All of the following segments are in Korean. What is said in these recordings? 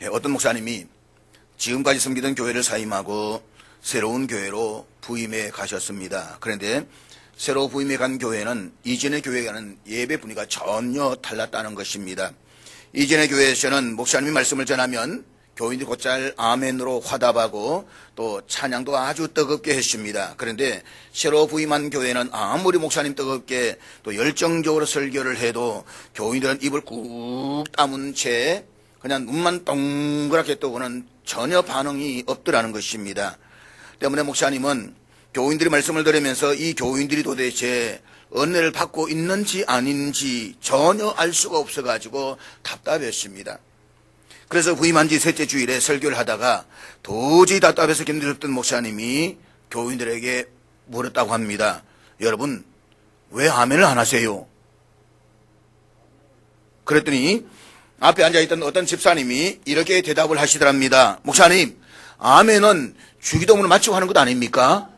어떤 목사님이 지금까지 섬기던 교회를 사임하고 새로운 교회로 부임해 가셨습니다. 그런데 새로 부임해 간 교회는 이전의 교회와는 예배 분위기가 전혀 달랐다는 것입니다. 이전의 교회에서는 목사님이 말씀을 전하면 교인들이 곧잘 아멘으로 화답하고 또 찬양도 아주 뜨겁게 했습니다. 그런데 새로 부임한 교회는 아무리 목사님 뜨겁게 또 열정적으로 설교를 해도 교인들은 입을 꾹 다문 채 그냥 눈만 동그랗게 뜨고는 전혀 반응이 없더라는 것입니다. 때문에 목사님은 교인들이 말씀을 들으면서 이 교인들이 도대체 은혜를 받고 있는지 아닌지 전혀 알 수가 없어가지고 답답했습니다. 그래서 부임한 지 셋째 주일에 설교를 하다가 도저히 답답해서 견디었던 목사님이 교인들에게 물었다고 합니다. 여러분, 왜 아멘을 안 하세요? 그랬더니 앞에 앉아있던 어떤 집사님이 이렇게 대답을 하시더랍니다. 목사님, 아멘은 주기도문을 마치고 하는 것 아닙니까?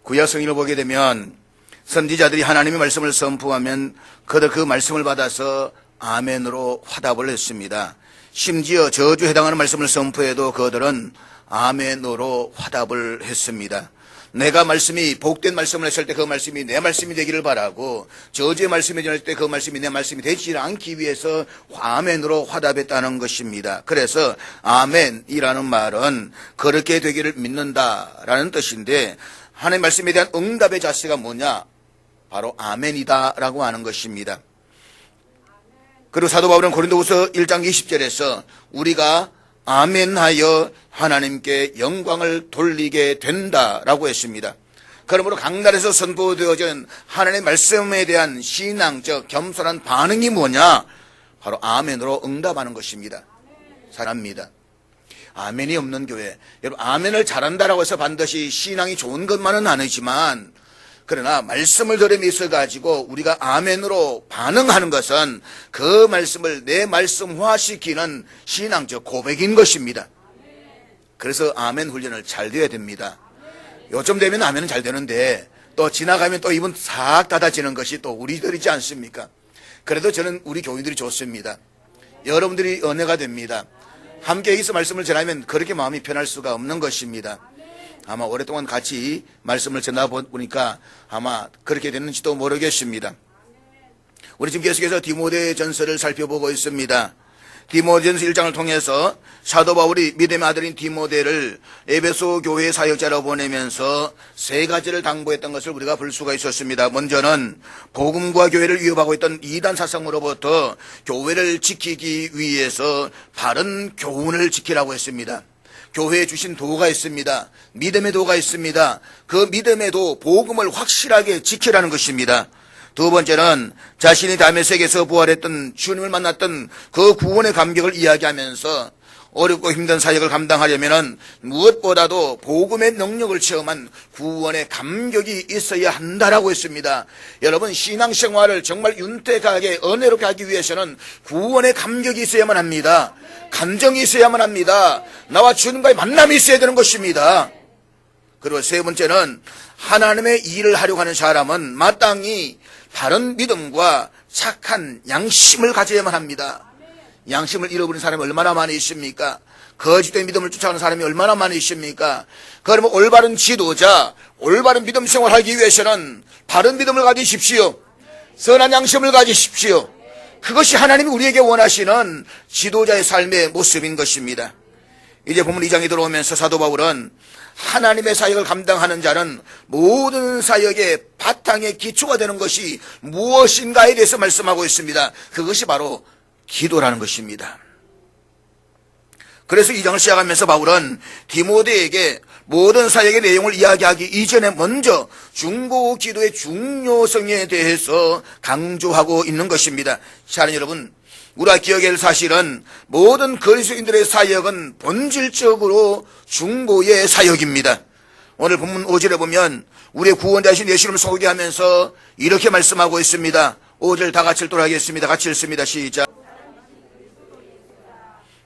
구약 성경을 보게 되면 선지자들이 하나님의 말씀을 선포하면 그들 그 말씀을 받아서 아멘으로 화답을 했습니다. 심지어 저주에 해당하는 말씀을 선포해도 그들은 아멘으로 화답을 했습니다. 내가 말씀이 복된 말씀을 했을 때 그 말씀이 내 말씀이 되기를 바라고 저주의 말씀이 전할 때 그 말씀이 내 말씀이 되지 않기 위해서 아멘으로 화답했다는 것입니다. 그래서 아멘이라는 말은 그렇게 되기를 믿는다라는 뜻인데 하나님의 말씀에 대한 응답의 자세가 뭐냐? 바로 아멘이다라고 하는 것입니다. 그리고 사도 바울은 고린도후서 1장 20절에서 우리가 아멘하여 하나님께 영광을 돌리게 된다라고 했습니다. 그러므로 강단에서 선포되어진 하나님의 말씀에 대한 신앙적 겸손한 반응이 뭐냐? 바로 아멘으로 응답하는 것입니다. 사랑합니다. 아멘이 없는 교회, 여러분 아멘을 잘한다라고 해서 반드시 신앙이 좋은 것만은 아니지만 그러나 말씀을 들음에 있어가지고 우리가 아멘으로 반응하는 것은 그 말씀을 내 말씀화시키는 신앙적 고백인 것입니다. 그래서 아멘 훈련을 잘 되어야 됩니다. 요즘 되면 아멘은 잘 되는데 또 지나가면 또 입은 싹 닫아지는 것이 또 우리들이지 않습니까? 그래도 저는 우리 교인들이 좋습니다. 여러분들이 은혜가 됩니다. 함께 여기서 말씀을 전하면 그렇게 마음이 편할 수가 없는 것입니다. 아마 오랫동안 같이 말씀을 전하보니까 아마 그렇게 됐는지도 모르겠습니다. 우리 지금 계속해서 디모데 전서를 살펴보고 있습니다. 디모데 전서 1장을 통해서 사도 바울이 믿음의 아들인 디모데를 에베소 교회 사역자로 보내면서 세 가지를 당부했던 것을 우리가 볼 수가 있었습니다. 먼저는 복음과 교회를 위협하고 있던 이단 사상으로부터 교회를 지키기 위해서 바른 교훈을 지키라고 했습니다. 교회에 주신 도가 있습니다. 믿음의 도가 있습니다. 그 믿음의 도, 복음을 확실하게 지키라는 것입니다. 두 번째는 자신이 다메섹에서 부활했던 주님을 만났던 그 구원의 감격을 이야기하면서 어렵고 힘든 사역을 감당하려면 무엇보다도 복음의 능력을 체험한 구원의 감격이 있어야 한다라고 했습니다. 여러분 신앙생활을 정말 윤택하게 은혜롭게 하기 위해서는 구원의 감격이 있어야만 합니다. 감정이 있어야만 합니다. 나와 주님과의 만남이 있어야 되는 것입니다. 그리고 세 번째는 하나님의 일을 하려고 하는 사람은 마땅히 바른 믿음과 착한 양심을 가져야만 합니다. 양심을 잃어버린 사람이 얼마나 많이 있습니까? 거짓된 믿음을 쫓아가는 사람이 얼마나 많이 있습니까? 그러면 올바른 지도자, 올바른 믿음 생활하기 위해서는 바른 믿음을 가지십시오. 선한 양심을 가지십시오. 그것이 하나님이 우리에게 원하시는 지도자의 삶의 모습인 것입니다. 이제 본문 2장에 들어오면서 사도 바울은 하나님의 사역을 감당하는 자는 모든 사역의 바탕의 기초가 되는 것이 무엇인가에 대해서 말씀하고 있습니다. 그것이 바로 기도라는 것입니다. 그래서 이 장을 시작하면서 바울은 디모데에게 모든 사역의 내용을 이야기하기 이전에 먼저 중보 기도의 중요성에 대해서 강조하고 있는 것입니다. 사랑하는 여러분, 우리가 기억해야 할 사실은 모든 그리스도인들의 사역은 본질적으로 중보의 사역입니다. 오늘 본문 5절에 보면 우리의 구원자이신 예수님을 소개하면서 이렇게 말씀하고 있습니다. 5절 다 같이 읽도록 하겠습니다. 같이 읽습니다. 시작.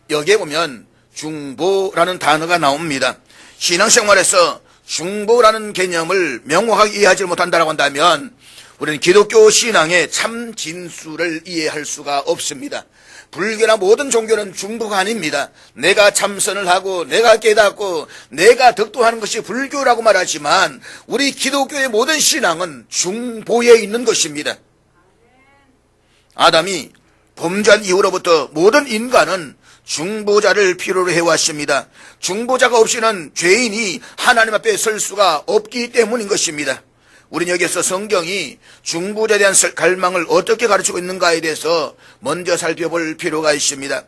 여기에 보면 중보라는 단어가 나옵니다. 신앙생활에서 중보라는 개념을 명확하게 이해하지 못한다고 한다면 우리는 기독교 신앙의 참 진수를 이해할 수가 없습니다. 불교나 모든 종교는 중보가 아닙니다. 내가 참선을 하고 내가 깨닫고 내가 덕도하는 것이 불교라고 말하지만 우리 기독교의 모든 신앙은 중보에 있는 것입니다. 아담이 범죄한 이후로부터 모든 인간은 중보자를 필요로 해왔습니다. 중보자가 없이는 죄인이 하나님 앞에 설 수가 없기 때문인 것입니다. 우리는 여기서 성경이 중보자에 대한 갈망을 어떻게 가르치고 있는가에 대해서 먼저 살펴볼 필요가 있습니다.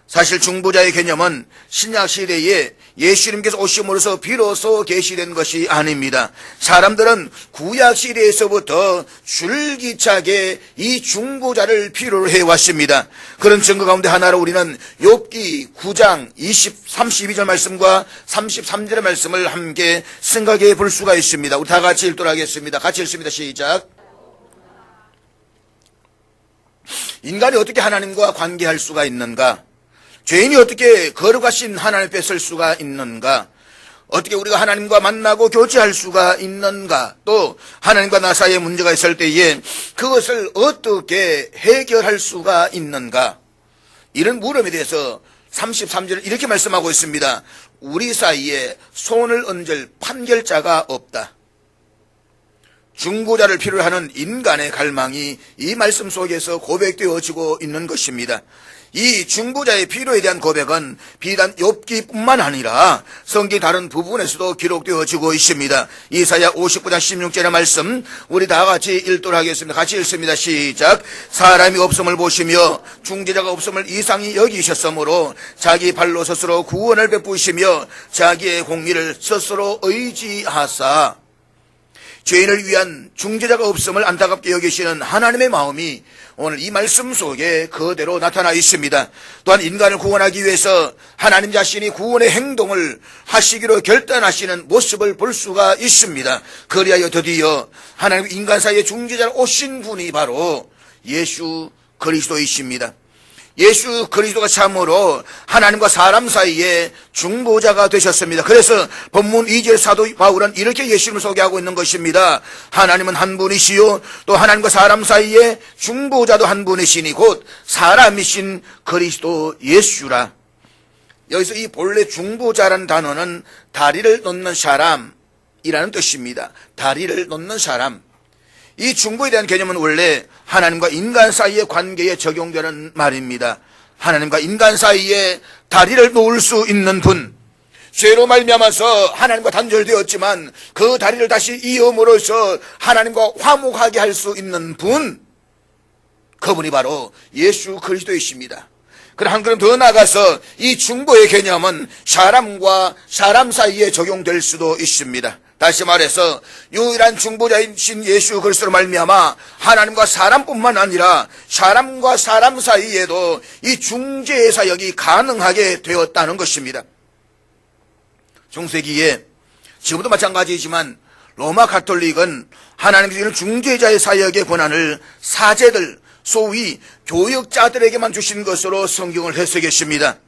사실 중보자의 개념은 신약 시대에 예수님께서 오심으로써 비로소 계시된 것이 아닙니다. 사람들은 구약 시대에서부터 줄기차게 이 중보자를 필요로 해왔습니다. 그런 증거 가운데 하나로 우리는 욥기 9장 32절 말씀과 33절의 말씀을 함께 생각해 볼 수가 있습니다. 우리 다 같이 읽도록 하겠습니다. 같이 읽습니다. 시작. 인간이 어떻게 하나님과 관계할 수가 있는가? 죄인이 어떻게 거룩하신 하나님 앞에 설 수가 있는가? 어떻게 우리가 하나님과 만나고 교제할 수가 있는가? 또 하나님과 나 사이에 문제가 있을 때에 그것을 어떻게 해결할 수가 있는가? 이런 물음에 대해서 33절 이렇게 말씀하고 있습니다. 우리 사이에 손을 얹을 판결자가 없다. 중보자를 필요로 하는 인간의 갈망이 이 말씀 속에서 고백되어지고 있는 것입니다. 이 중보자의 필요에 대한 고백은 비단 욥기뿐만 아니라 성경 다른 부분에서도 기록되어지고 있습니다. 이사야 59장 16절의 말씀 우리 다 같이 읽도록 하겠습니다. 같이 읽습니다. 시작. 사람이 없음을 보시며 중재자가 없음을 이상히 여기셨으므로 자기 발로 스스로 구원을 베푸시며 자기의 공의를 스스로 의지하사. 죄인을 위한 중재자가 없음을 안타깝게 여기시는 하나님의 마음이 오늘 이 말씀 속에 그대로 나타나 있습니다. 또한 인간을 구원하기 위해서 하나님 자신이 구원의 행동을 하시기로 결단하시는 모습을 볼 수가 있습니다. 그리하여 드디어 하나님 인간 사이의 중재자로 오신 분이 바로 예수 그리스도이십니다. 예수 그리스도가 참으로 하나님과 사람 사이에 중보자가 되셨습니다. 그래서 본문 2절 사도 바울은 이렇게 예수님을 소개하고 있는 것입니다. 하나님은 한 분이시요 또 하나님과 사람 사이에 중보자도 한 분이시니 곧 사람이신 그리스도 예수라. 여기서 이 본래 중보자라는 단어는 다리를 놓는 사람이라는 뜻입니다. 다리를 놓는 사람. 이 중보에 대한 개념은 원래 하나님과 인간 사이의 관계에 적용되는 말입니다. 하나님과 인간 사이에 다리를 놓을 수 있는 분, 죄로 말미암아서 하나님과 단절되었지만 그 다리를 다시 이음으로써 하나님과 화목하게 할 수 있는 분, 그분이 바로 예수 그리스도이십니다. 그럼 한 걸음 더 나가서 이 중보의 개념은 사람과 사람 사이에 적용될 수도 있습니다. 다시 말해서 유일한 중보자이신 예수 그리스도로 말미암아 하나님과 사람뿐만 아니라 사람과 사람 사이에도 이 중재의 사역이 가능하게 되었다는 것입니다. 중세기에 지금도 마찬가지이지만 로마 가톨릭은 하나님께서 이런 중재자의 사역의 권한을 사제들, 소위 교역자들에게만 주신 것으로 성경을 해석했습니다.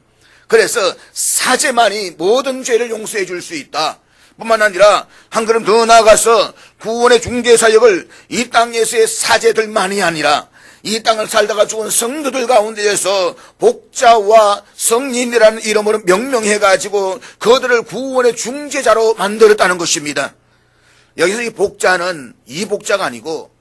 그래서 사제만이 모든 죄를 용서해 줄 수 있다. 뿐만 아니라 한 걸음 더 나아가서 구원의 중재 사역을 이 땅에서의 사제들만이 아니라 이 땅을 살다가 죽은 성도들 가운데에서 복자와 성인이라는 이름으로 명명해가지고 그들을 구원의 중재자로 만들었다는 것입니다. 여기서 이 복자는 이 복자가 아니고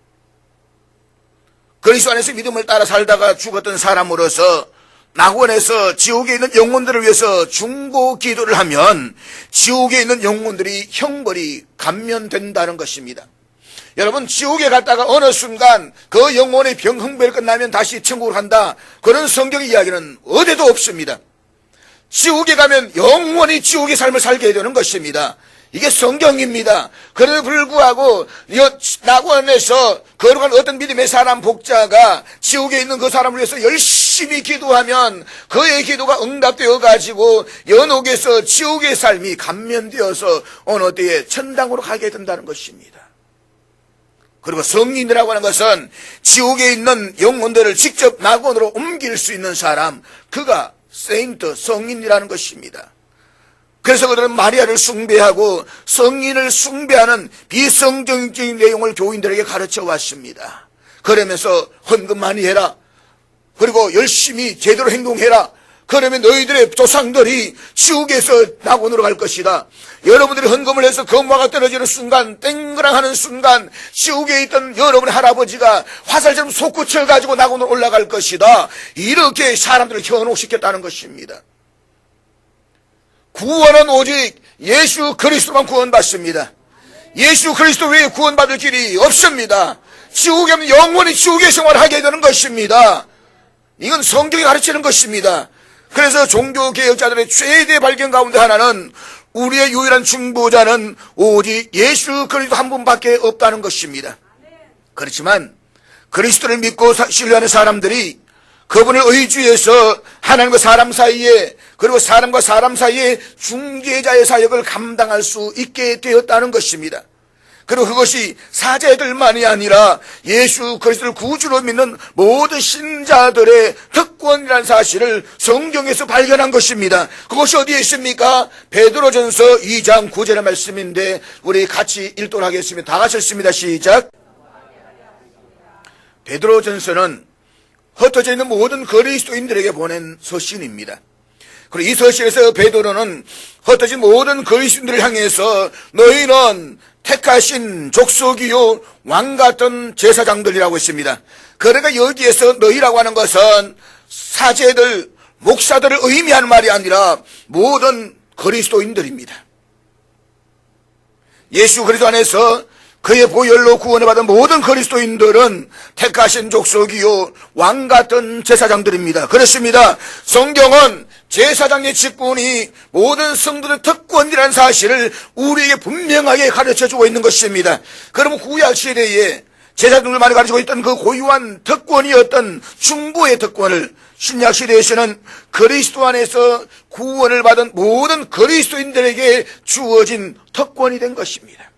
그리스도 안에서 믿음을 따라 살다가 죽었던 사람으로서 낙원에서 지옥에 있는 영혼들을 위해서 중보 기도를 하면 지옥에 있는 영혼들이 형벌이 감면된다는 것입니다. 여러분, 지옥에 갔다가 어느 순간 그 영혼의 병흥별이 끝나면 다시 천국을 간다, 그런 성경의 이야기는 어디에도 없습니다. 지옥에 가면 영원히 지옥의 삶을 살게 되는 것입니다. 이게 성경입니다. 그럼에도 불구하고 낙원에서 거룩한 어떤 믿음의 사람 복자가 지옥에 있는 그 사람을 위해서 열심히 기도하면 그의 기도가 응답되어 가지고 연옥에서 지옥의 삶이 감면되어서 어느 때에 천당으로 가게 된다는 것입니다. 그리고 성인이라고 하는 것은 지옥에 있는 영혼들을 직접 낙원으로 옮길 수 있는 사람, 그가 세인트, 성인이라는 것입니다. 그래서 그들은 마리아를 숭배하고 성인을 숭배하는 비성경적인 내용을 교인들에게 가르쳐 왔습니다. 그러면서 헌금 많이 해라. 그리고 열심히 제대로 행동해라. 그러면 너희들의 조상들이 지옥에서 낙원으로 갈 것이다. 여러분들이 헌금을 해서 금화가 떨어지는 순간, 땡그랑 하는 순간 지옥에 있던 여러분의 할아버지가 화살처럼 솟구쳐 가지고 낙원으로 올라갈 것이다. 이렇게 사람들을 현혹시켰다는 것입니다. 구원은 오직 예수 그리스도만 구원받습니다. 예수 그리스도 외에 구원받을 길이 없습니다. 지옥에 하면 영원히 지옥에 생활하게 되는 것입니다. 이건 성경이 가르치는 것입니다. 그래서 종교개혁자들의 최대 발견 가운데 하나는 우리의 유일한 중보자는 오직 예수 그리스도 한 분밖에 없다는 것입니다. 그렇지만 그리스도를 믿고 신뢰하는 사람들이 그분을 의지해서 하나님과 사람 사이에, 그리고 사람과 사람 사이에 중재자의 사역을 감당할 수 있게 되었다는 것입니다. 그리고 그것이 사제들만이 아니라 예수 그리스도를 구주로 믿는 모든 신자들의 특권이라는 사실을 성경에서 발견한 것입니다. 그것이 어디에 있습니까? 베드로전서 2장 9절의 말씀인데 우리 같이 읽도록 하겠습니다. 다 같이 읽습니다. 시작. 베드로전서는 흩어져 있는 모든 그리스도인들에게 보낸 서신입니다. 그리고 이 서신에서 베드로는 흩어진 모든 그리스도인들을 향해서 너희는 택하신 족속이요 왕같은 제사장들이라고 했습니다. 그러니까 여기에서 너희라고 하는 것은 사제들, 목사들을 의미하는 말이 아니라 모든 그리스도인들입니다. 예수 그리스도 안에서 그의 보혈로 구원을 받은 모든 그리스도인들은 택하신 족속이요 왕같은 제사장들입니다. 그렇습니다. 성경은 제사장의 직분이 모든 성도의 특권이라는 사실을 우리에게 분명하게 가르쳐주고 있는 것입니다. 그러면 구약 시대에 제사장들만이 가지고 있던 그 고유한 특권이었던 중보의 특권을 신약 시대에서는 그리스도 안에서 구원을 받은 모든 그리스도인들에게 주어진 특권이 된 것입니다.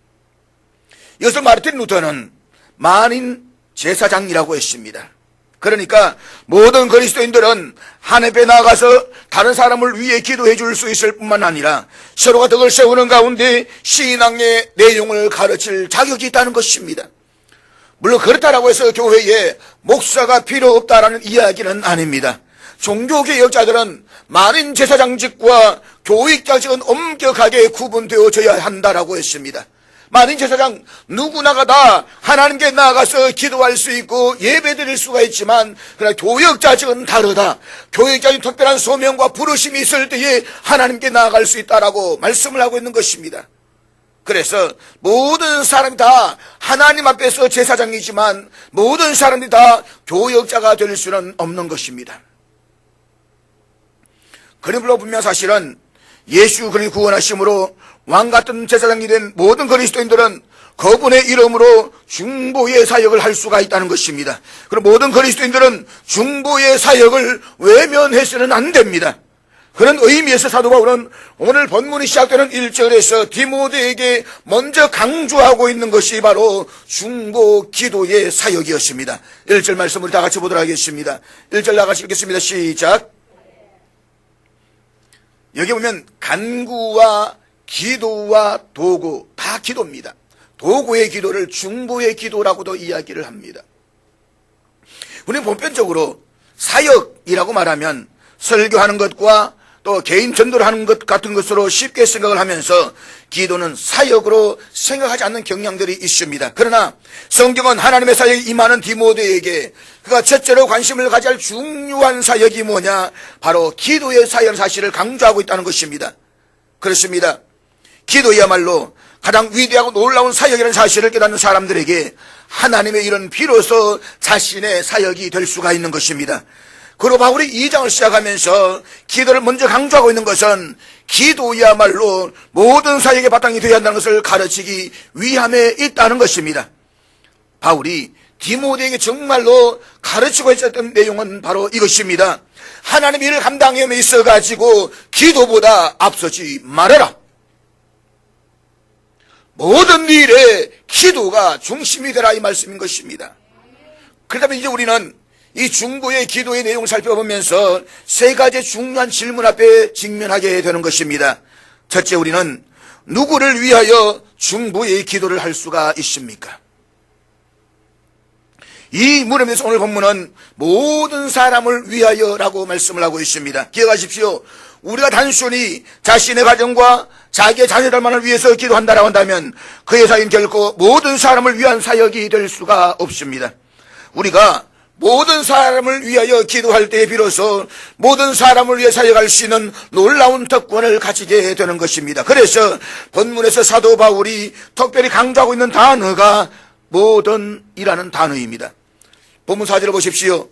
이것을 마르틴 루터는 만인 제사장이라고 했습니다. 그러니까 모든 그리스도인들은 하나님 앞에 나아가서 다른 사람을 위해 기도해 줄 수 있을 뿐만 아니라 서로가 덕을 세우는 가운데 신앙의 내용을 가르칠 자격이 있다는 것입니다. 물론 그렇다라고 해서 교회에 목사가 필요 없다라는 이야기는 아닙니다. 종교개혁자들은 만인 제사장직과 교육자직은 엄격하게 구분되어져야 한다라고 했습니다. 만인 제사장 누구나가 다 하나님께 나아가서 기도할 수 있고 예배드릴 수가 있지만 그러나 교역자직은 다르다. 교역자직은 특별한 소명과 부르심이 있을 때에 하나님께 나아갈 수 있다라고 말씀을 하고 있는 것입니다. 그래서 모든 사람이 다 하나님 앞에서 제사장이지만 모든 사람이 다 교역자가 될 수는 없는 것입니다. 그러므로 분명 사실은 예수 그리스도 구원하심으로 왕같은 제사장이 된 모든 그리스도인들은 그분의 이름으로 중보의 사역을 할 수가 있다는 것입니다. 그리고 모든 그리스도인들은 중보의 사역을 외면해서는 안 됩니다. 그런 의미에서 사도 바울은 오늘 본문이 시작되는 1절에서 디모데에게 먼저 강조하고 있는 것이 바로 중보 기도의 사역이었습니다. 1절 말씀 우리 다 같이 보도록 하겠습니다. 1절 나가시 읽겠습니다. 시작. 여기 보면 간구와 기도와 도구, 다 기도입니다. 도구의 기도를 중보의 기도라고도 이야기를 합니다. 우리는 보편적으로 사역이라고 말하면 설교하는 것과 또 개인 전도를 하는 것 같은 것으로 쉽게 생각을 하면서 기도는 사역으로 생각하지 않는 경향들이 있습니다. 그러나 성경은 하나님의 사역에 임하는 디모데에게 그가 첫째로 관심을 가져야 할 중요한 사역이 뭐냐? 바로 기도의 사역 사실을 강조하고 있다는 것입니다. 그렇습니다. 기도야말로 가장 위대하고 놀라운 사역이라는 사실을 깨닫는 사람들에게 하나님의 일은 비로소 자신의 사역이 될 수가 있는 것입니다. 그리고 바울이 2장을 시작하면서 기도를 먼저 강조하고 있는 것은 기도야말로 모든 사역의 바탕이 되어야 한다는 것을 가르치기 위함에 있다는 것입니다. 바울이 디모데에게 정말로 가르치고 있었던 내용은 바로 이것입니다. 하나님의 일을 감당함에 있어가지고 기도보다 앞서지 말아라. 모든 일에 기도가 중심이 되라 이 말씀인 것입니다. 그렇다면 이제 우리는 이 중보의 기도의 내용을 살펴보면서 세 가지 중요한 질문 앞에 직면하게 되는 것입니다. 첫째, 우리는 누구를 위하여 중보의 기도를 할 수가 있습니까? 이 물음에서 오늘 본문은 모든 사람을 위하여라고 말씀을 하고 있습니다. 기억하십시오. 우리가 단순히 자신의 가정과 자기의 자녀들만을 위해서 기도한다라고 한다면 그의 사역은 결코 모든 사람을 위한 사역이 될 수가 없습니다. 우리가 모든 사람을 위하여 기도할 때에 비로소 모든 사람을 위해 사역할 수 있는 놀라운 특권을 가지게 되는 것입니다. 그래서 본문에서 사도 바울이 특별히 강조하고 있는 단어가 모든이라는 단어입니다. 본문 4절을 보십시오.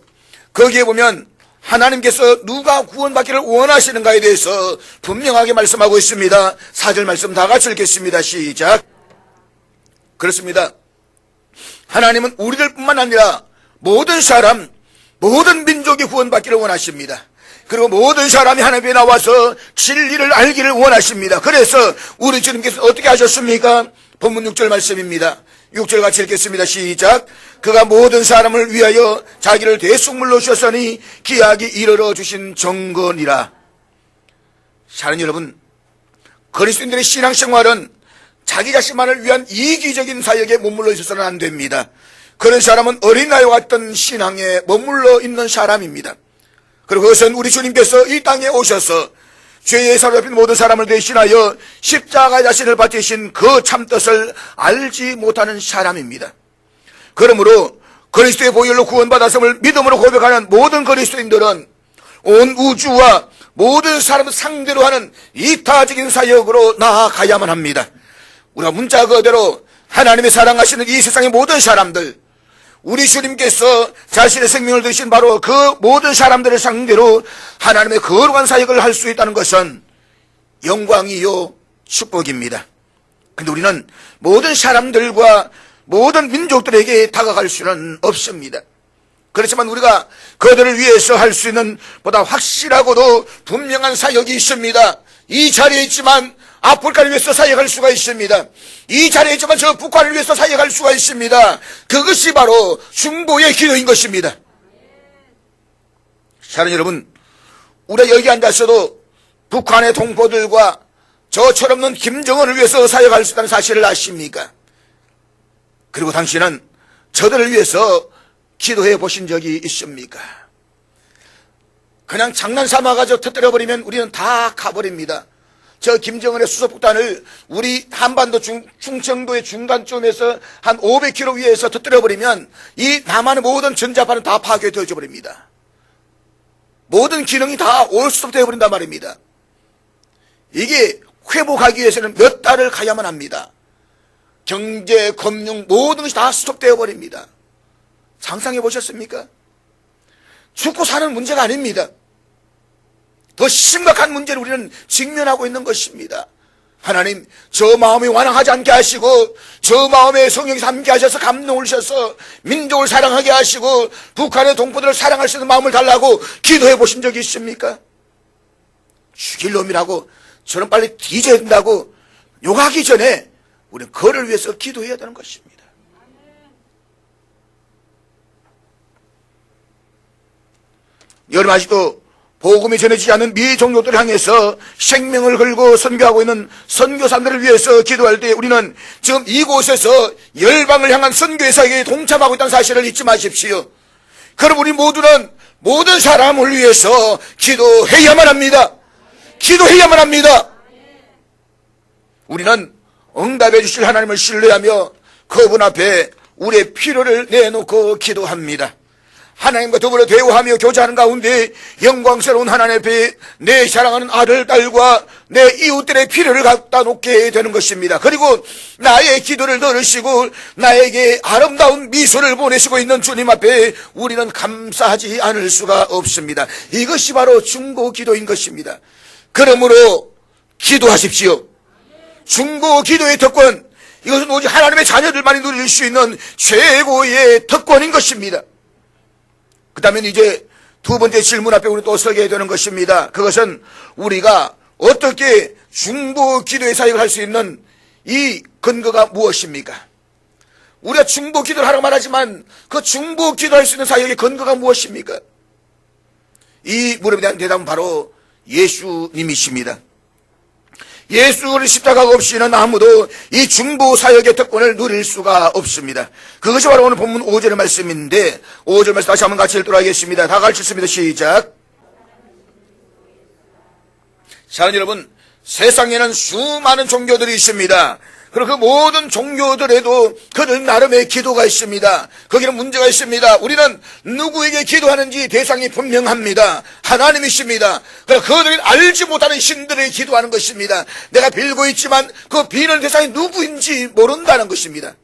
거기에 보면 하나님께서 누가 구원받기를 원하시는가에 대해서 분명하게 말씀하고 있습니다. 4절 말씀 다 같이 읽겠습니다. 시작. 그렇습니다. 하나님은 우리들 뿐만 아니라 모든 사람, 모든 민족이 구원받기를 원하십니다. 그리고 모든 사람이 하나님께 나와서 진리를 알기를 원하십니다. 그래서 우리 주님께서 어떻게 하셨습니까? 본문 6절 말씀입니다. 6절 같이 읽겠습니다. 시작. 그가 모든 사람을 위하여 자기를 대속물로 주셨으니 기약이 이르러 주신 정건이라. 사랑하는 여러분, 그리스도인들의 신앙생활은 자기 자신만을 위한 이기적인 사역에 머물러 있어서는 안 됩니다. 그런 사람은 어린아이와 같은 신앙에 머물러 있는 사람입니다. 그리고 그것은 우리 주님께서 이 땅에 오셔서 죄의 사로잡힌 모든 사람을 대신하여 십자가 자신을 바치신 그 참뜻을 알지 못하는 사람입니다. 그러므로 그리스도의 보혈로 구원받았음을 믿음으로 고백하는 모든 그리스도인들은 온 우주와 모든 사람을 상대로 하는 이타적인 사역으로 나아가야만 합니다. 우리가 문자 그대로 하나님의 사랑하시는 이 세상의 모든 사람들, 우리 주님께서 자신의 생명을 드신 바로 그 모든 사람들을 상대로 하나님의 거룩한 사역을 할 수 있다는 것은 영광이요 축복입니다. 그런데 우리는 모든 사람들과 모든 민족들에게 다가갈 수는 없습니다. 그렇지만 우리가 그들을 위해서 할 수 있는 보다 확실하고도 분명한 사역이 있습니다. 이 자리에 있지만 아프리카를 위해서 사역할 수가 있습니다. 이 자리에 있지만 저 북한을 위해서 사역할 수가 있습니다. 그것이 바로 중보의 기도인 것입니다. 사랑하는 여러분, 우리가 여기 앉아서도 북한의 동포들과 저처럼 없는 김정은을 위해서 사역할 수 있다는 사실을 아십니까? 그리고 당신은 저들을 위해서 기도해 보신 적이 있습니까? 그냥 장난 삼아가지고 터뜨려버리면 우리는 다 가버립니다. 저 김정은의 수소폭탄을 우리 한반도 충청도의 중간쯤에서 한 500km 위에서 터뜨려버리면 이 남한의 모든 전자파는 다 파괴되어져 버립니다. 모든 기능이 다 올스톱 되어버린단 말입니다. 이게 회복하기 위해서는 몇 달을 가야만 합니다. 경제, 금융 모든 것이 다 스톱되어 버립니다. 상상해 보셨습니까? 죽고 사는 문제가 아닙니다. 더 심각한 문제를 우리는 직면하고 있는 것입니다. 하나님, 저 마음이 완악하지 않게 하시고 저 마음에 성령이 함께 하셔서 감동을 주셔서 민족을 사랑하게 하시고 북한의 동포들을 사랑할 수 있는 마음을 달라고 기도해 보신 적이 있습니까? 죽일 놈이라고 저는 빨리 뒤져야 된다고 욕하기 전에 우리는 그를 위해서 기도해야 되는 것입니다. 여러분 아직도 복음이 전해지지 않는 미종족들을 향해서 생명을 걸고 선교하고 있는 선교사들을 위해서 기도할 때 우리는 지금 이곳에서 열방을 향한 선교의 사역에 동참하고 있다는 사실을 잊지 마십시오. 그럼 우리 모두는 모든 사람을 위해서 기도해야만 합니다. 기도해야만 합니다. 우리는 응답해 주실 하나님을 신뢰하며 그분 앞에 우리의 필요를 내놓고 기도합니다. 하나님과 더불어 대화하며 교제하는 가운데 영광스러운 하나님 앞에 내 사랑하는 아들, 딸과 내 이웃들의 필요를 갖다 놓게 되는 것입니다. 그리고 나의 기도를 들으시고 나에게 아름다운 미소를 보내시고 있는 주님 앞에 우리는 감사하지 않을 수가 없습니다. 이것이 바로 중보 기도인 것입니다. 그러므로 기도하십시오. 중보 기도의 특권, 이것은 오직 하나님의 자녀들만이 누릴 수 있는 최고의 특권인 것입니다. 그 다음에 이제 두 번째 질문 앞에 우리 또 서게 되는 것입니다. 그것은 우리가 어떻게 중보 기도의 사역을 할 수 있는 이 근거가 무엇입니까? 우리가 중보 기도를 하라고 말하지만 그 중보 기도할 수 있는 사역의 근거가 무엇입니까? 이 물음에 대한 대답은 바로 예수님이십니다. 예수 그리스도 십자가가 없이는 아무도 이 중보 사역의 특권을 누릴 수가 없습니다. 그것이 바로 오늘 본문 5절의 말씀인데 5절 말씀 다시 한번 같이 읽도록 하겠습니다. 다 같이 읽습니다. 시작. 사랑하는 여러분, 세상에는 수많은 종교들이 있습니다. 그리고 그 모든 종교들에도 그들 나름의 기도가 있습니다. 거기는 문제가 있습니다. 우리는 누구에게 기도하는지 대상이 분명합니다. 하나님이십니다. 그러나 그들이 알지 못하는 신들에게 기도하는 것입니다. 내가 빌고 있지만 그 비는 대상이 누구인지 모른다는 것입니다.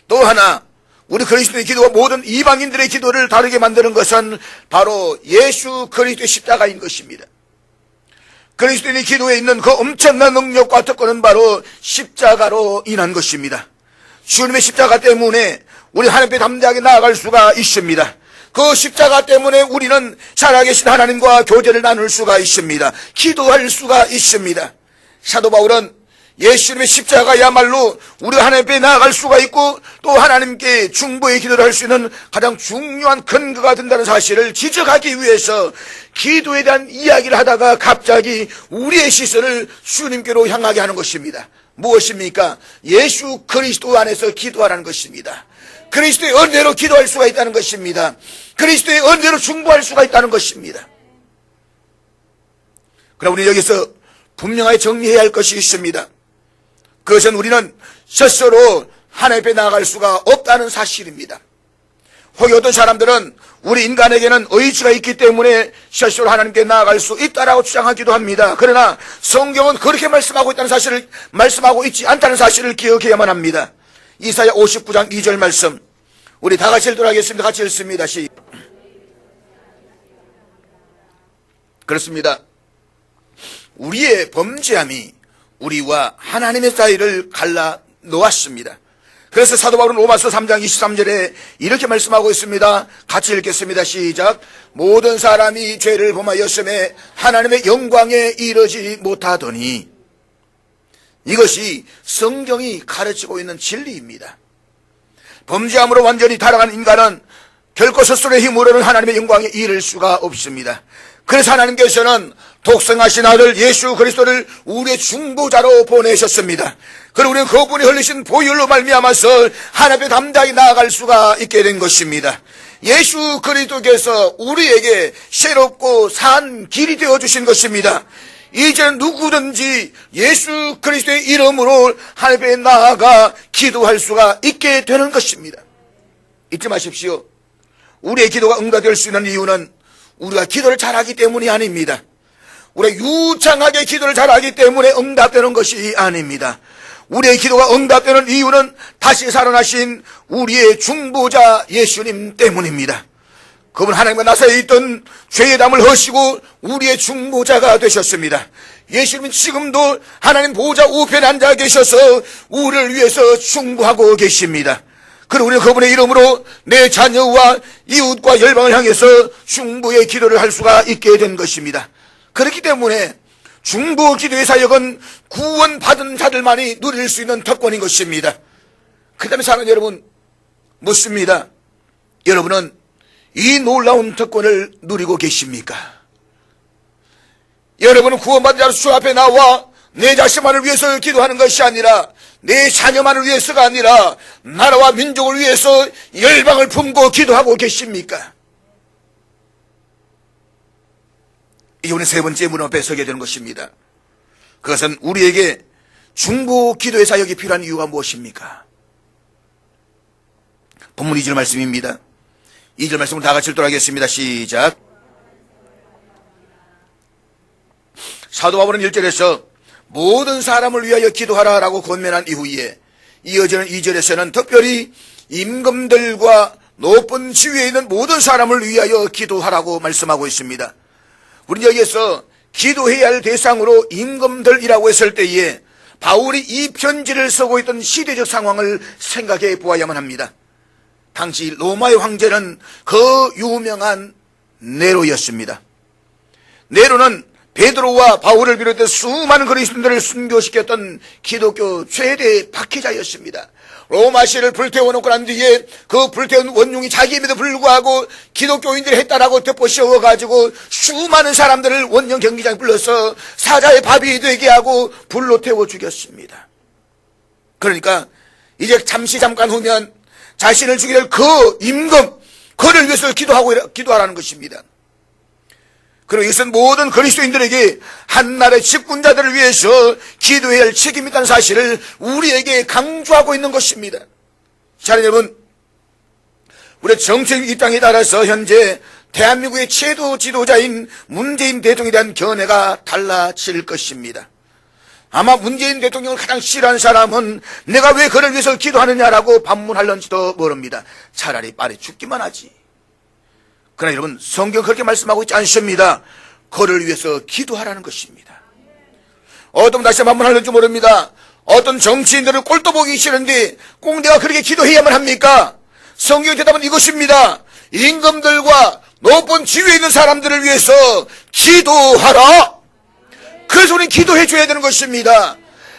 또 하나, 우리 그리스도의 기도와 모든 이방인들의 기도를 다르게 만드는 것은 바로 예수 그리스도의 십자가인 것입니다. 그리스도인의 기도에 있는 그 엄청난 능력과 특권은 바로 십자가로 인한 것입니다. 주님의 십자가 때문에 우리 하나님 앞에 담대하게 나아갈 수가 있습니다. 그 십자가 때문에 우리는 살아계신 하나님과 교제를 나눌 수가 있습니다. 기도할 수가 있습니다. 사도 바울은 예수님의 십자가야말로 우리가 하나님 앞에 나아갈 수가 있고 또 하나님께 중보의 기도를 할 수 있는 가장 중요한 근거가 된다는 사실을 지적하기 위해서 기도에 대한 이야기를 하다가 갑자기 우리의 시선을 주님께로 향하게 하는 것입니다. 무엇입니까? 예수 그리스도 안에서 기도하라는 것입니다. 그리스도의 은혜로 기도할 수가 있다는 것입니다. 그리스도의 은혜로 중보할 수가 있다는 것입니다. 그러나 우리 여기서 분명하게 정리해야 할 것이 있습니다. 그것은 우리는 스스로 하나님 앞에 나아갈 수가 없다는 사실입니다. 혹시 어떤 사람들은 우리 인간에게는 의지가 있기 때문에 스스로 하나님께 나아갈 수 있다라고 주장하기도 합니다. 그러나 성경은 그렇게 말씀하고 있다는 사실을 말씀하고 있지 않다는 사실을 기억해야만 합니다. 이사야 59장 2절 말씀 우리 다 같이 읽도록 하겠습니다. 같이 읽습니다. 그렇습니다. 우리의 범죄함이 우리와 하나님의 사이를 갈라 놓았습니다. 그래서 사도 바울은 로마서 3장 23절에 이렇게 말씀하고 있습니다. 같이 읽겠습니다. 시작. 모든 사람이 죄를 범하였음에 하나님의 영광에 이르지 못하더니. 이것이 성경이 가르치고 있는 진리입니다. 범죄함으로 완전히 타락한 인간은 결코 스스로의 힘으로는 하나님의 영광에 이를 수가 없습니다. 그래서 하나님께서는 독생하신 아들 예수 그리스도를 우리의 중보자로 보내셨습니다. 그리고 우리는 그분이 흘리신 보혈로 말미암아서 하나님의 담대하게 나아갈 수가 있게 된 것입니다. 예수 그리스도께서 우리에게 새롭고 산 길이 되어주신 것입니다. 이제 누구든지 예수 그리스도의 이름으로 하나님께 나아가 기도할 수가 있게 되는 것입니다. 잊지 마십시오. 우리의 기도가 응답될 수 있는 이유는 우리가 기도를 잘하기 때문이 아닙니다. 우리가 유창하게 기도를 잘하기 때문에 응답되는 것이 아닙니다. 우리의 기도가 응답되는 이유는 다시 살아나신 우리의 중보자 예수님 때문입니다. 그분 하나님과 나사에 있던 죄의 담을 허시고 우리의 중보자가 되셨습니다. 예수님은 지금도 하나님 보좌 우편에 앉아 계셔서 우리를 위해서 중보하고 계십니다. 그리고 우리는 그분의 이름으로 내 자녀와 이웃과 열방을 향해서 중보의 기도를 할 수가 있게 된 것입니다. 그렇기 때문에 중보 기도의 사역은 구원받은 자들만이 누릴 수 있는 특권인 것입니다. 그 다음에 사랑하는 여러분 묻습니다. 여러분은 이 놀라운 특권을 누리고 계십니까? 여러분은 구원받은 자로 주 앞에 나와 내 자신만을 위해서 기도하는 것이 아니라 내 자녀만을 위해서가 아니라 나라와 민족을 위해서 열방을 품고 기도하고 계십니까? 이번에 세 번째 문 앞에 서게 되는 것입니다. 그것은 우리에게 중보 기도의 사역이 필요한 이유가 무엇입니까? 본문 2절 말씀입니다. 2절 말씀을 다 같이 읽도록 하겠습니다. 시작. 사도 바울은 1절에서 모든 사람을 위하여 기도하라라고 권면한 이후에 이어지는 2절에서는 특별히 임금들과 높은 지위에 있는 모든 사람을 위하여 기도하라고 말씀하고 있습니다. 우리는 여기에서 기도해야 할 대상으로 임금들이라고 했을 때에 바울이 이 편지를 쓰고 있던 시대적 상황을 생각해 보아야만 합니다. 당시 로마의 황제는 그 유명한 네로였습니다. 네로는 베드로와 바울을 비롯해 수많은 그리스도인들을 순교시켰던 기독교 최대 박해자였습니다. 로마시를 불태워놓고 난 뒤에 그 불태운 원흉이 자기임에도 불구하고 기독교인들이 했다라고 덮어씌워가지고 수많은 사람들을 원형 경기장에 불러서 사자의 밥이 되게 하고 불로 태워 죽였습니다. 그러니까 이제 잠깐 후면 자신을 죽일 그 임금, 그를 위해서 기도하라는 것입니다. 그리고 이것은 모든 그리스도인들에게 한나라의 집권자들을 위해서 기도해야 할 책임이 있다는 사실을 우리에게 강조하고 있는 것입니다. 자, 여러분, 우리 정책 입장에 따라서 현재 대한민국의 최고 지도자인 문재인 대통령에 대한 견해가 달라질 것입니다. 아마 문재인 대통령을 가장 싫어하는 사람은 내가 왜 그를 위해서 기도하느냐라고 반문할런지도 모릅니다. 차라리 빨리 죽기만 하지. 그러나 여러분, 성경 그렇게 말씀하고 있지 않습니다. 그를 위해서 기도하라는 것입니다. 어떤 다시 반문할는지 모릅니다. 어떤 정치인들은 꼴도 보기 싫은데 꼭 내가 그렇게 기도해야만 합니까? 성경의 대답은 이것입니다. 임금들과 높은 지위에 있는 사람들을 위해서 기도하라. 그래서 우리는 기도해 줘야 되는 것입니다.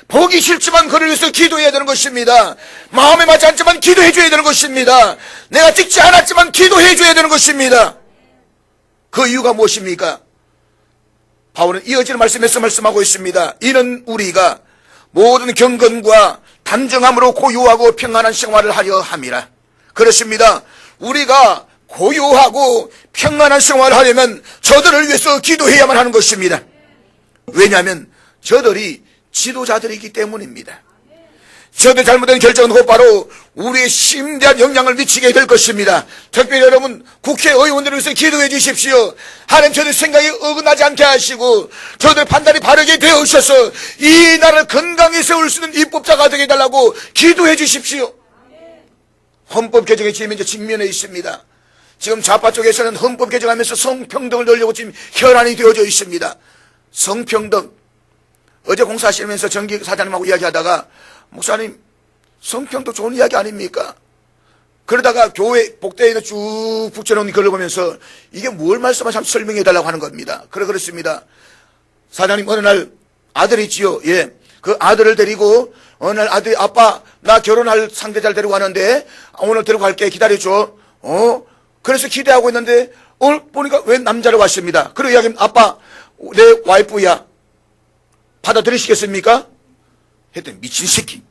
보기 싫지만 그를 위해서 기도해야 되는 것입니다. 마음에 맞지 않지만 기도해 줘야 되는 것입니다. 내가 찍지 않았지만 기도해 줘야 되는 것입니다. 그 이유가 무엇입니까? 바울은 이어지는 말씀에서 말씀하고 있습니다. 이는 우리가 모든 경건과 단정함으로 고요하고 평안한 생활을 하려 함이라. 그렇습니다. 우리가 고요하고 평안한 생활을 하려면 저들을 위해서 기도해야만 하는 것입니다. 왜냐하면 저들이 지도자들이기 때문입니다. 저들 잘못된 결정은 곧바로 우리의 심대한 영향을 미치게 될 것입니다. 특별히 여러분, 국회의원들을 위해서 기도해 주십시오. 하나님 저들 생각이 어긋나지 않게 하시고 저들 판단이 바르게 되어 오셔서 이 나라를 건강히 세울 수 있는 입법자가 되게 해달라고 기도해 주십시오. 헌법 개정의 지금 직면해 있습니다. 지금 좌파 쪽에서는 헌법 개정하면서 성평등을 넣으려고 지금 혈안이 되어져 있습니다. 성평등. 어제 공사하시면서 정기 사장님하고 이야기하다가 목사님, 성평등 좋은 이야기 아닙니까? 그러다가 교회 복대에는 쭉 붙여놓은 글을 보면서 이게 뭘 말씀하시면 설명해 달라고 하는 겁니다. 그렇습니다. 사장님 어느 날 아들이 있지요. 예. 그 아들을 데리고 어느 날 아들이 아빠 나 결혼할 상대자를 데리고 가는데 오늘 데리고 갈게 기다려줘. 그래서 기대하고 있는데 오늘 보니까 웬 남자를 왔습니다. 그리고 이야기하면 아빠 내 와이프야. 받아들이시겠습니까? 했더니 미친 새끼.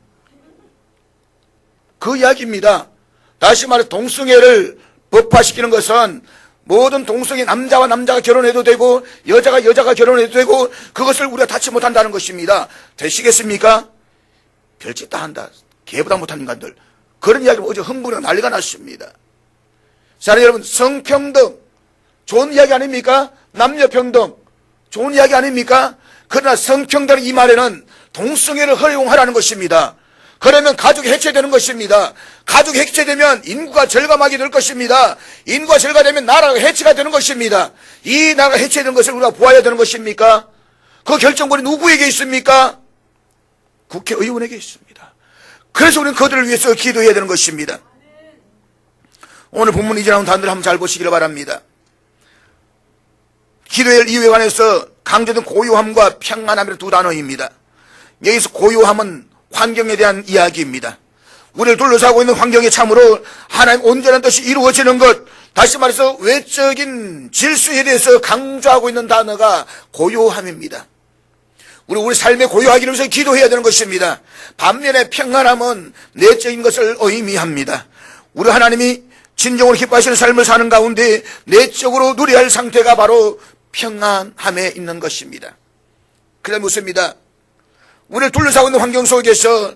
그 이야기입니다. 다시 말해 동성애를 법화시키는 것은 모든 동성애 남자와 남자가 결혼해도 되고 여자가 결혼해도 되고 그것을 우리가 닫지 못한다는 것입니다. 되시겠습니까? 별짓 다 한다. 개보다 못한 인간들. 그런 이야기를 어제 흥분하고 난리가 났습니다. 자, 여러분, 성평등 좋은 이야기 아닙니까? 남녀평등 좋은 이야기 아닙니까? 그러나 성평등 이 말에는 동성애를 허용하라는 것입니다. 그러면 가족이 해체되는 것입니다. 가족이 해체되면 인구가 절감하게 될 것입니다. 인구가 절감되면 나라가 해체가 되는 것입니다. 이 나라가 해체되는 것을 우리가 보아야 되는 것입니까? 그 결정권이 누구에게 있습니까? 국회의원에게 있습니다. 그래서 우리는 그들을 위해서 기도해야 되는 것입니다. 오늘 본문 이제 나온 단어를 한번 잘 보시기를 바랍니다. 기도해야 할 이유에 관해서 강조된 고요함과 평안함이라는 두 단어입니다. 여기서 고요함은 환경에 대한 이야기입니다. 우리를 둘러싸고 있는 환경에 참으로 하나님 온전한 뜻이 이루어지는 것, 다시 말해서 외적인 질서에 대해서 강조하고 있는 단어가 고요함입니다. 우리 삶의 고요하기를 위해서 기도해야 되는 것입니다. 반면에 평안함은 내적인 것을 의미합니다. 우리 하나님이 진정으로 기뻐하시는 삶을 사는 가운데 내적으로 누려야 할 상태가 바로 평안함에 있는 것입니다. 그래 묻습니다. 우리를 둘러싸고 있는 환경 속에서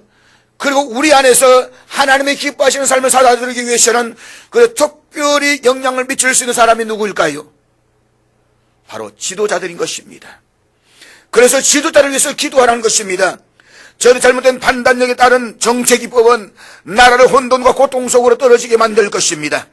그리고 우리 안에서 하나님의 기뻐하시는 삶을 살아들기 위해서는 그 특별히 영향을 미칠 수 있는 사람이 누구일까요? 바로 지도자들인 것입니다. 그래서 지도자를 위해서 기도하라는 것입니다. 저의 잘못된 판단력에 따른 정책입법은 나라를 혼돈과 고통 속으로 떨어지게 만들 것입니다.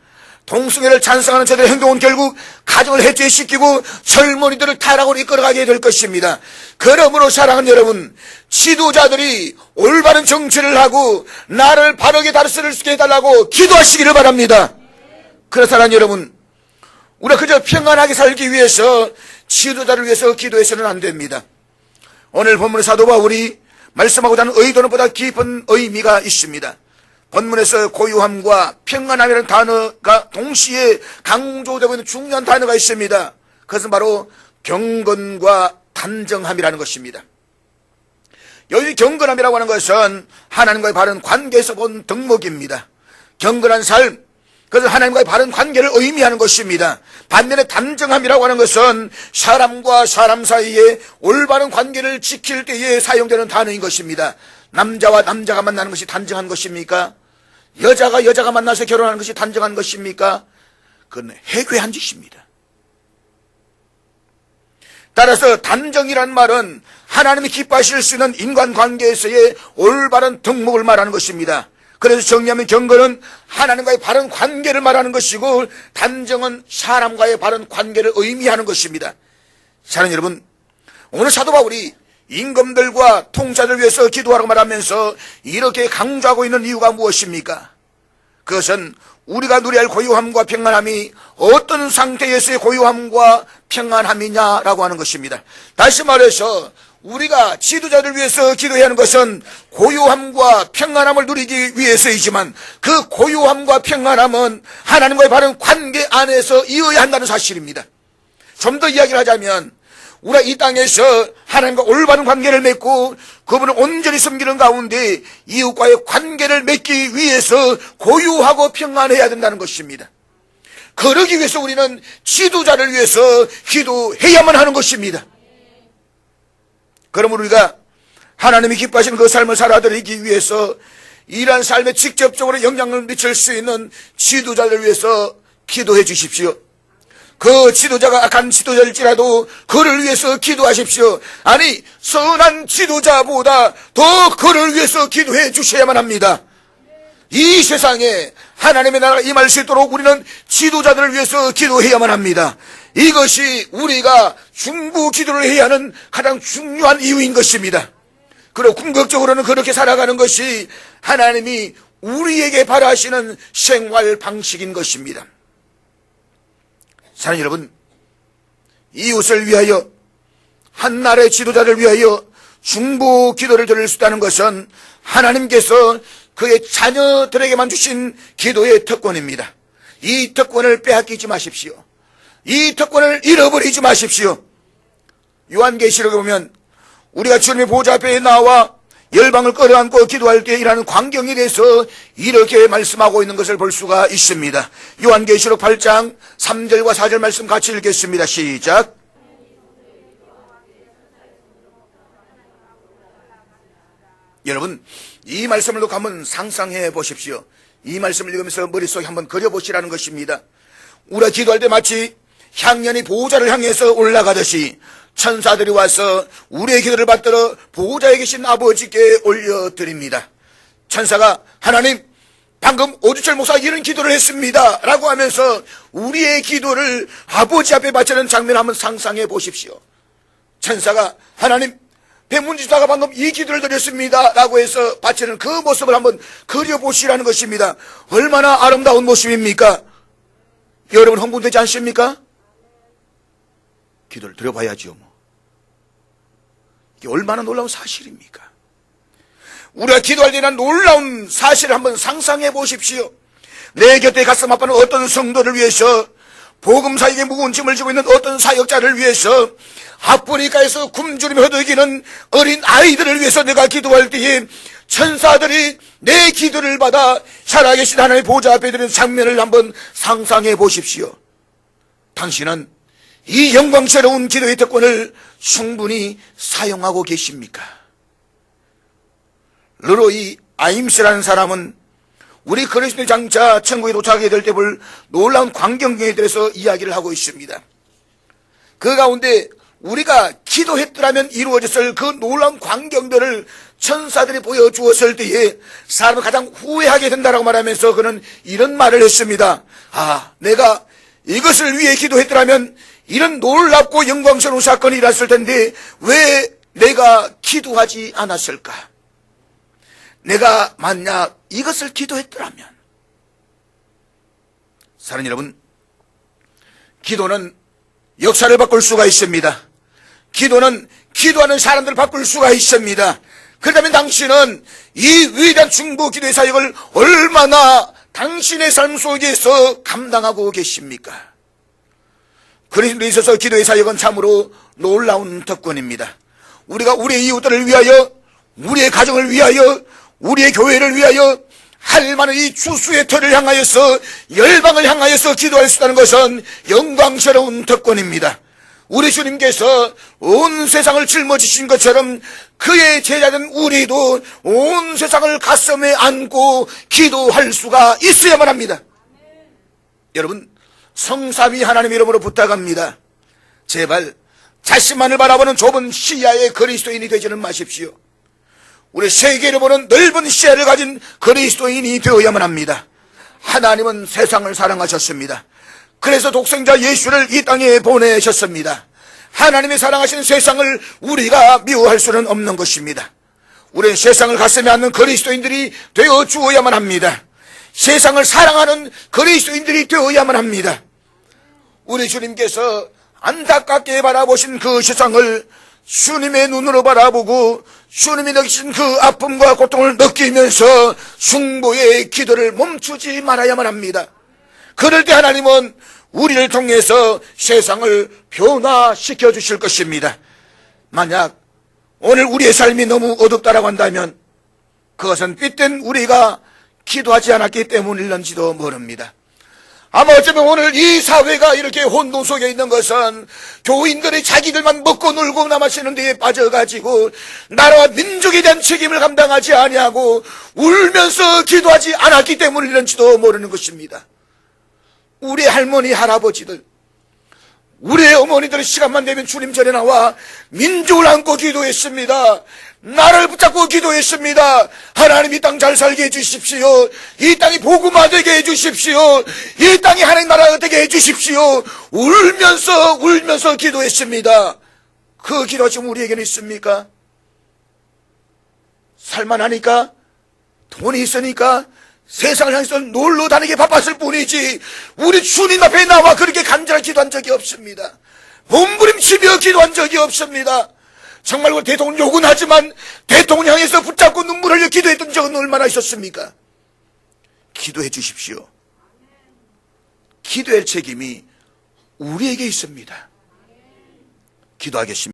동성애를 찬성하는 저들의 행동은 결국 가정을 해체시키고 젊은이들을 타락으로 이끌어가게 될 것입니다. 그러므로 사랑하는 여러분, 지도자들이 올바른 정치를 하고 나를 바르게 다스릴 수 있게 해달라고 기도하시기를 바랍니다. 그래서 사랑하는 여러분, 우리가 그저 평안하게 살기 위해서 지도자를 위해서 기도해서는 안 됩니다. 오늘 본문의 사도 바울이 말씀하고자 하는 의도는 보다 깊은 의미가 있습니다. 본문에서 고요함과 평안함이라는 단어가 동시에 강조되고 있는 중요한 단어가 있습니다. 그것은 바로 경건과 단정함이라는 것입니다. 여기 경건함이라고 하는 것은 하나님과의 바른 관계에서 본 덕목입니다. 경건한 삶, 그것은 하나님과의 바른 관계를 의미하는 것입니다. 반면에 단정함이라고 하는 것은 사람과 사람 사이에 올바른 관계를 지킬 때에 사용되는 단어인 것입니다. 남자와 남자가 만나는 것이 단정한 것입니까? 여자가 여자가 만나서 결혼하는 것이 단정한 것입니까? 그건 해괴한 짓입니다. 따라서 단정이란 말은 하나님이 기뻐하실 수 있는 인간관계에서의 올바른 덕목을 말하는 것입니다. 그래서 정리하면 경건은 하나님과의 바른 관계를 말하는 것이고 단정은 사람과의 바른 관계를 의미하는 것입니다. 사랑하는 여러분, 오늘 사도 바울이 임금들과 통치자들 위해서 기도하라고 말하면서 이렇게 강조하고 있는 이유가 무엇입니까? 그것은 우리가 누려야 할 고요함과 평안함이 어떤 상태에서의 고요함과 평안함이냐라고 하는 것입니다. 다시 말해서 우리가 지도자를 위해서 기도해야 하는 것은 고요함과 평안함을 누리기 위해서이지만 그 고요함과 평안함은 하나님과의 바른 관계 안에서 이어야 한다는 사실입니다. 좀 더 이야기를 하자면 우리가 이 땅에서 하나님과 올바른 관계를 맺고 그분을 온전히 섬기는 가운데 이웃과의 관계를 맺기 위해서 고요하고 평안해야 된다는 것입니다. 그러기 위해서 우리는 지도자를 위해서 기도해야만 하는 것입니다. 그러므로 우리가 하나님이 기뻐하시는 그 삶을 살아드리기 위해서 이러한 삶에 직접적으로 영향을 미칠 수 있는 지도자를 위해서 기도해 주십시오. 그 지도자가 악한 지도자일지라도 그를 위해서 기도하십시오. 아니, 선한 지도자보다 더 그를 위해서 기도해 주셔야만 합니다. 이 세상에 하나님의 나라가 임할 수 있도록 우리는 지도자들을 위해서 기도해야만 합니다. 이것이 우리가 중보 기도를 해야 하는 가장 중요한 이유인 것입니다. 그리고 궁극적으로는 그렇게 살아가는 것이 하나님이 우리에게 바라시는 생활 방식인 것입니다. 사랑하는 여러분, 이웃을 위하여 한 나라의 지도자를 위하여 중보 기도를 드릴 수 있다는 것은 하나님께서 그의 자녀들에게만 주신 기도의 특권입니다. 이 특권을 빼앗기지 마십시오. 이 특권을 잃어버리지 마십시오. 요한계시록에 보면 우리가 주님의 보좌 앞에 나와 열방을 끌어안고 기도할 때 일하는 광경에 대해서 이렇게 말씀하고 있는 것을 볼 수가 있습니다. 요한계시록 8장 3절과 4절 말씀 같이 읽겠습니다. 시작. 여러분, 이 말씀을 놓고 한번 상상해 보십시오. 이 말씀을 읽으면서 머릿속에 한번 그려보시라는 것입니다. 우리가 기도할 때 마치 향연이 보호자를 향해서 올라가듯이 천사들이 와서 우리의 기도를 받들어 보호자에 계신 아버지께 올려드립니다. 천사가 하나님, 방금 오주철 목사가 이런 기도를 했습니다 라고 하면서 우리의 기도를 아버지 앞에 바치는 장면을 한번 상상해 보십시오. 천사가 하나님, 백문지사가 방금 이 기도를 드렸습니다 라고 해서 바치는 그 모습을 한번 그려보시라는 것입니다. 얼마나 아름다운 모습입니까? 여러분 흥분되지 않습니까? 기도를 드려봐야죠. 이게 얼마나 놀라운 사실입니까? 우리가 기도할 때 난 놀라운 사실을 한번 상상해 보십시오. 내 곁에 가슴 아파하는 어떤 성도를 위해서, 복음사에게 무거운 짐을 지고 있는 어떤 사역자를 위해서, 아프리카에서 굶주림에 허덕이는 어린 아이들을 위해서 내가 기도할 때에 천사들이 내 기도를 받아 살아계신 하나님의 보좌 앞에 드리는 장면을 한번 상상해 보십시오. 당신은 이 영광스러운 기도의 특권을 충분히 사용하고 계십니까? 르로이 아임스라는 사람은 우리 그리스도의 장차 천국에 도착하게 될 때 볼 놀라운 광경에 대해서 이야기를 하고 있습니다. 그 가운데 우리가 기도했더라면 이루어졌을 그 놀라운 광경들을 천사들이 보여주었을 때에 사람은 가장 후회하게 된다라고 말하면서 그는 이런 말을 했습니다. 아, 내가 이것을 위해 기도했더라면 이런 놀랍고 영광스러운 사건이 일어났을 텐데 왜 내가 기도하지 않았을까? 내가 만약 이것을 기도했더라면. 사랑하는 여러분, 기도는 역사를 바꿀 수가 있습니다. 기도는 기도하는 사람들을 바꿀 수가 있습니다. 그렇다면 당신은 이 위대한 중보 기도의 사역을 얼마나 당신의 삶 속에서 감당하고 계십니까? 그리스도에 있어서 기도의 사역은 참으로 놀라운 특권입니다. 우리가 우리의 이웃들을 위하여, 우리의 가정을 위하여, 우리의 교회를 위하여 할 만한 이 주수의 터를 향하여서, 열방을 향하여서 기도할 수 있다는 것은 영광스러운 특권입니다. 우리 주님께서 온 세상을 짊어지신 것처럼 그의 제자된 우리도 온 세상을 가슴에 안고 기도할 수가 있어야만 합니다. 여러분, 성삼위 하나님 이름으로 부탁합니다. 제발 자신만을 바라보는 좁은 시야의 그리스도인이 되지는 마십시오. 우리 세계를 보는 넓은 시야를 가진 그리스도인이 되어야만 합니다. 하나님은 세상을 사랑하셨습니다. 그래서 독생자 예수를 이 땅에 보내셨습니다. 하나님이 사랑하시는 세상을 우리가 미워할 수는 없는 것입니다. 우리는 세상을 가슴에 안는 그리스도인들이 되어 주어야만 합니다. 세상을 사랑하는 그리스도인들이 되어야만 합니다. 우리 주님께서 안타깝게 바라보신 그 세상을 주님의 눈으로 바라보고 주님이 느끼신 그 아픔과 고통을 느끼면서 중보의 기도를 멈추지 말아야만 합니다. 그럴 때 하나님은 우리를 통해서 세상을 변화시켜 주실 것입니다. 만약 오늘 우리의 삶이 너무 어둡다라고 한다면 그것은 삐뚤 우리가 기도하지 않았기 때문일런지도 모릅니다. 아마 어쩌면 오늘 이 사회가 이렇게 혼돈 속에 있는 것은 교인들이 자기들만 먹고 놀고 남아시는 데에 빠져가지고 나라와 민족에 대한 책임을 감당하지 아니하고 울면서 기도하지 않았기 때문일런지도 모르는 것입니다. 우리 할머니 할아버지들, 우리의 어머니들은 시간만 되면 주님 전에 나와 민족을 안고 기도했습니다. 나를 붙잡고 기도했습니다. 하나님 이 땅 잘 살게 해주십시오. 이 땅이 복음화되게 해주십시오. 이 땅이 하나님 나라가 되게 해주십시오. 울면서 기도했습니다. 그 기도 지금 우리에게는 있습니까? 살만하니까, 돈이 있으니까, 세상을 향해서 놀러 다니게 바빴을 뿐이지 우리 주님 앞에 나와 그렇게 간절히 기도한 적이 없습니다. 몸부림치며 기도한 적이 없습니다. 정말 대통령 욕은 하지만 대통령 향해서 붙잡고 눈물 흘려 기도했던 적은 얼마나 있었습니까? 기도해 주십시오. 기도할 책임이 우리에게 있습니다. 기도하겠습니다.